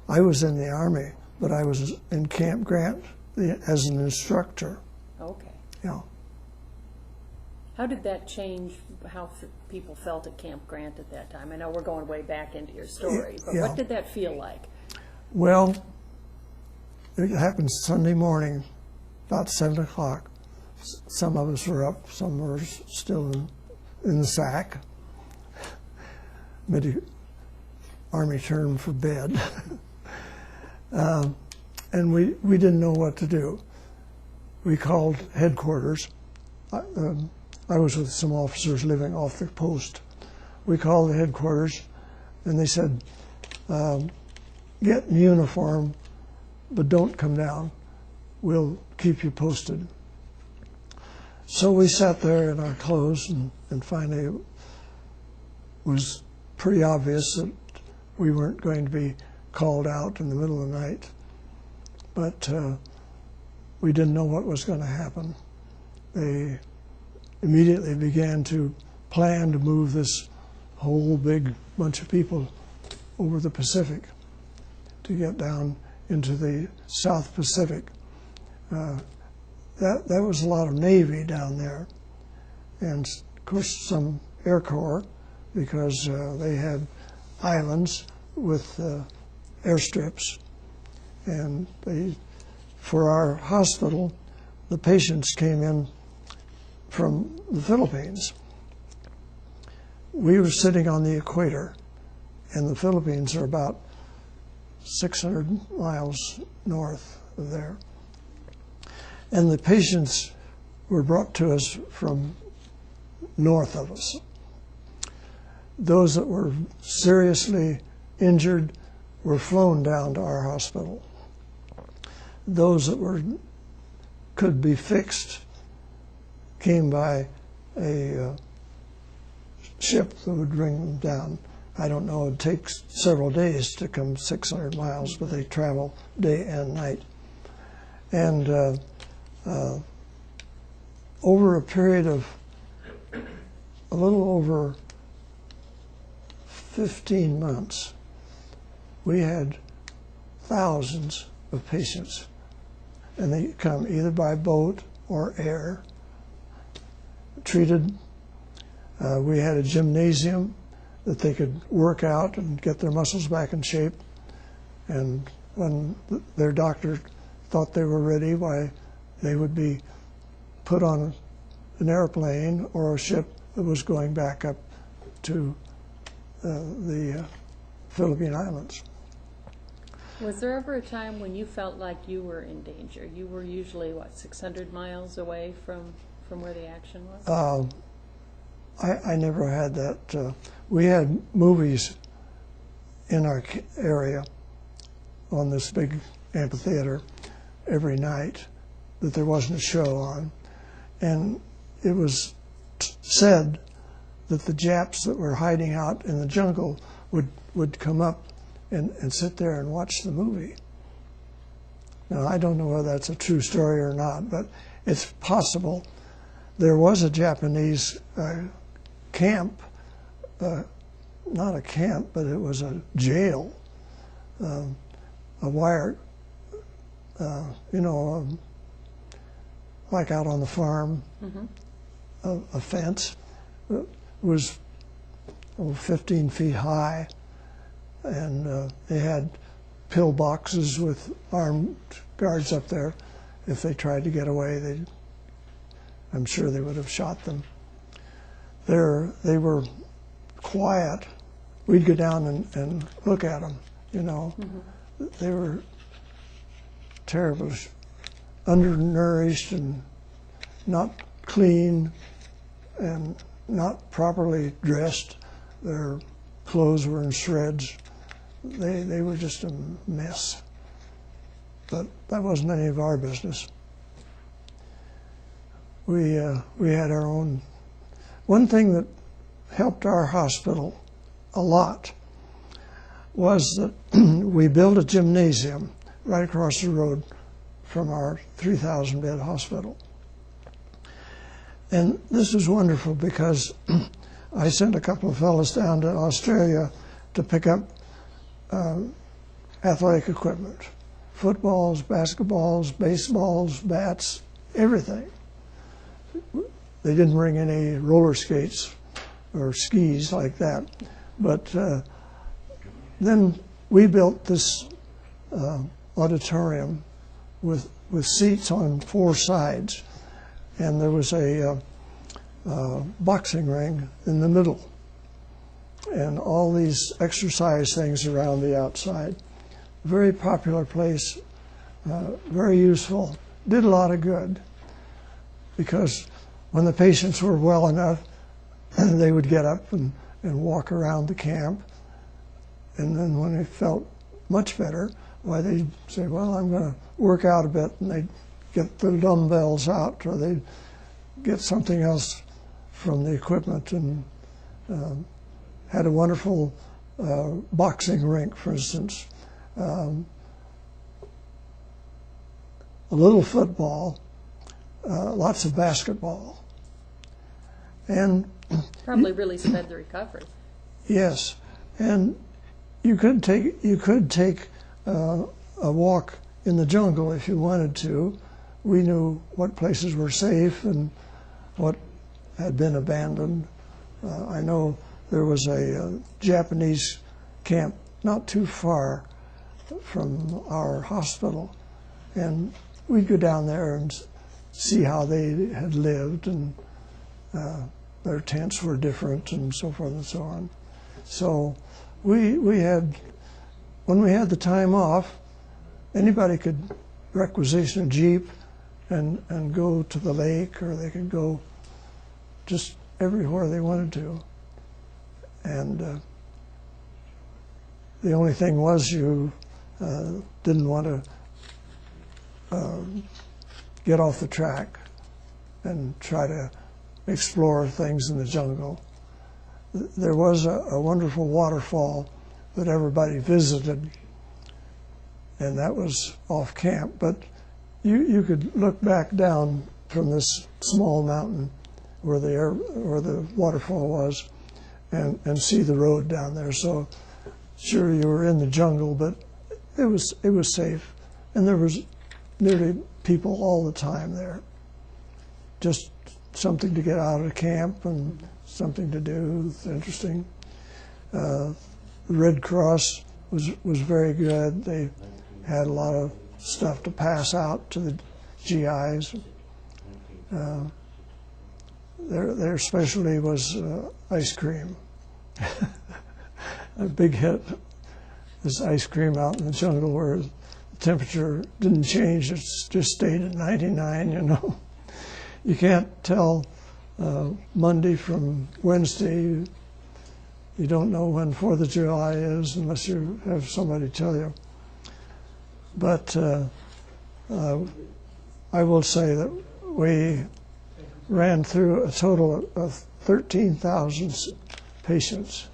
I was in the Army, but I was in Camp Grant as an instructor. Okay. Yeah. How did that change how people felt at Camp Grant at that time? I know we're going way back into your story, but Yeah. what did that feel like? Well, it happened Sunday morning, about 7 o'clock. Some of us were up, some were still in the sack. Army term for bed. And we didn't know what to do. We called headquarters. I was with some officers living off the post. We called the headquarters, and they said, get in uniform, but don't come down. We'll keep you posted. So we sat there in our clothes, and finally it was pretty obvious that we weren't going to be called out in the middle of the night. But we didn't know what was going to happen. They immediately began to plan to move this whole big bunch of people over the Pacific to get down into the South Pacific. That was a lot of Navy down there, and of course some Air Corps, because they had islands with airstrips. And for our hospital, the patients came in from the Philippines. We were sitting on the equator, and the Philippines are about 600 miles north of there. And the patients were brought to us from north of us. Those that were seriously injured were flown down to our hospital. Those that could be fixed came by a ship that would bring them down. I don't know, it takes several days to come 600 miles, but they travel day and night. And over a period of a little over 15 months, we had thousands of patients, and they come either by boat or air, treated. We had a gymnasium that they could work out and get their muscles back in shape, and when their doctor thought they were ready, why, they would be put on an airplane or a ship that was going back up to the Philippine Islands. Was there ever a time when you felt like you were in danger? You were usually, what, 600 miles away from where the action was? I never had that. We had movies in our area on this big amphitheater every night that there wasn't a show on. And it was said that the Japs that were hiding out in the jungle would come up and sit there and watch the movie. Now, I don't know whether that's a true story or not, but it's possible. There was a Japanese camp, not a camp, but it was a jail, a wire, like out on the farm, a fence. It was 15 feet high, and they had pill boxes with armed guards up there. If they tried to get away, I'm sure they would have shot them. They were quiet. We'd go down and look at them, They were terrible, undernourished and not clean and not properly dressed. Their clothes were in shreds. They were just a mess. But that wasn't any of our business. We had our own. One thing that helped our hospital a lot was that we built a gymnasium right across the road from our 3,000-bed hospital. And this was wonderful because I sent a couple of fellows down to Australia to pick up athletic equipment. Footballs, basketballs, baseballs, bats, everything. They didn't bring any roller skates or skis like that. But then we built this auditorium with seats on 4 sides, and there was a boxing ring in the middle, and all these exercise things around the outside. Very popular place, very useful, did a lot of good, because when the patients were well enough, they would get up and walk around the camp, and then when they felt much better, why they'd say, well, I'm going to work out a bit, and they'd get the dumbbells out, or they'd get something else from the equipment, and had a wonderful boxing rink, for instance. A little football, lots of basketball, and probably really sped the recovery. Yes, and you could take a walk in the jungle if you wanted to. We knew what places were safe and what had been abandoned. I know there was a Japanese camp not too far from our hospital, and we'd go down there and see how they had lived, and their tents were different and so forth and so on. So we had, when we had the time off, anybody could requisition a Jeep and go to the lake, or they could go just everywhere they wanted to. And the only thing was you didn't want to get off the track and try to explore things in the jungle. There was a wonderful waterfall that everybody visited, and that was off camp. But you could look back down from this small mountain where the waterfall was, and see the road down there. So sure, you were in the jungle, but it was safe, and there was nearly people all the time there. Just something to get out of camp and something to do. It's interesting. The Red Cross was very good. They had a lot of stuff to pass out to the GIs. Their specialty was ice cream. A big hit is ice cream out in the jungle where the temperature didn't change. It just stayed at 99, you know. You can't tell Monday from Wednesday. You don't know when 4th of July is unless you have somebody tell you. But I will say that we ran through a total of 13,000 patients.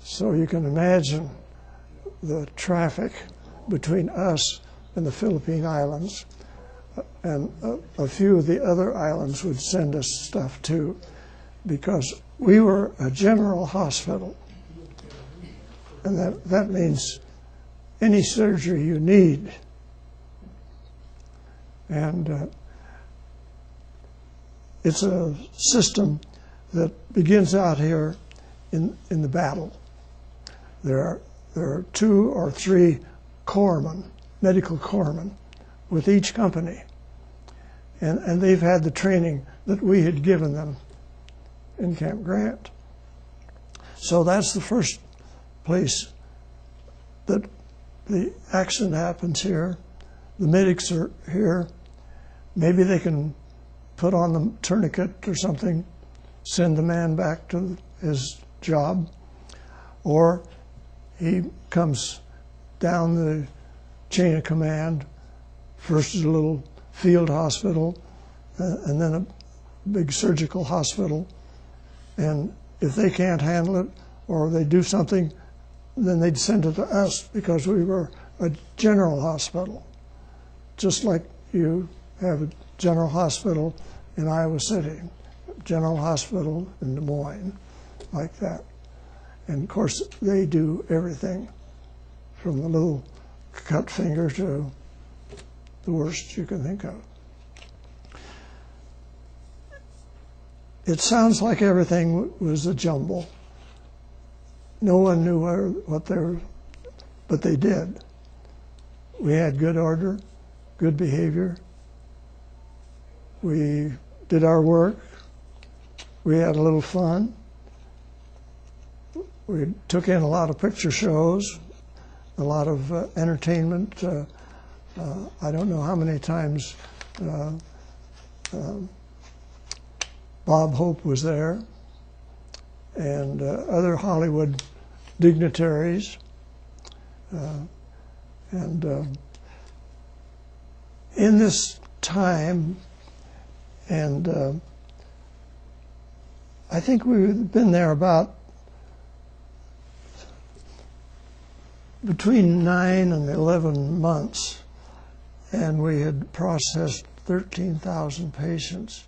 So you can imagine the traffic between us and the Philippine Islands. And a few of the other islands would send us stuff too, because we were a general hospital. And that means any surgery you need. And it's a system that begins out here in the battle. There are 2 or 3 corpsmen, medical corpsmen, with each company. And they've had the training that we had given them in Camp Grant. So that's the first place that the accident happens here. The medics are here. Maybe they can put on the tourniquet or something, send the man back to his job, or he comes down the chain of command. First is a little field hospital, and then a big surgical hospital. And if they can't handle it, or they do something, then they'd send it to us, because we were a general hospital, just like you have a general hospital in Iowa City, general hospital in Des Moines, like that. And of course, they do everything from the little cut finger to the worst you can think of. It sounds like everything was a jumble. No one knew what they were, but they did. We had good order, good behavior. We did our work. We had a little fun. We took in a lot of picture shows, a lot of entertainment. I don't know how many times Bob Hope was there, and other Hollywood dignitaries. In this time, and I think we've been there about between 9 and 11 months, and we had processed 13,000 patients.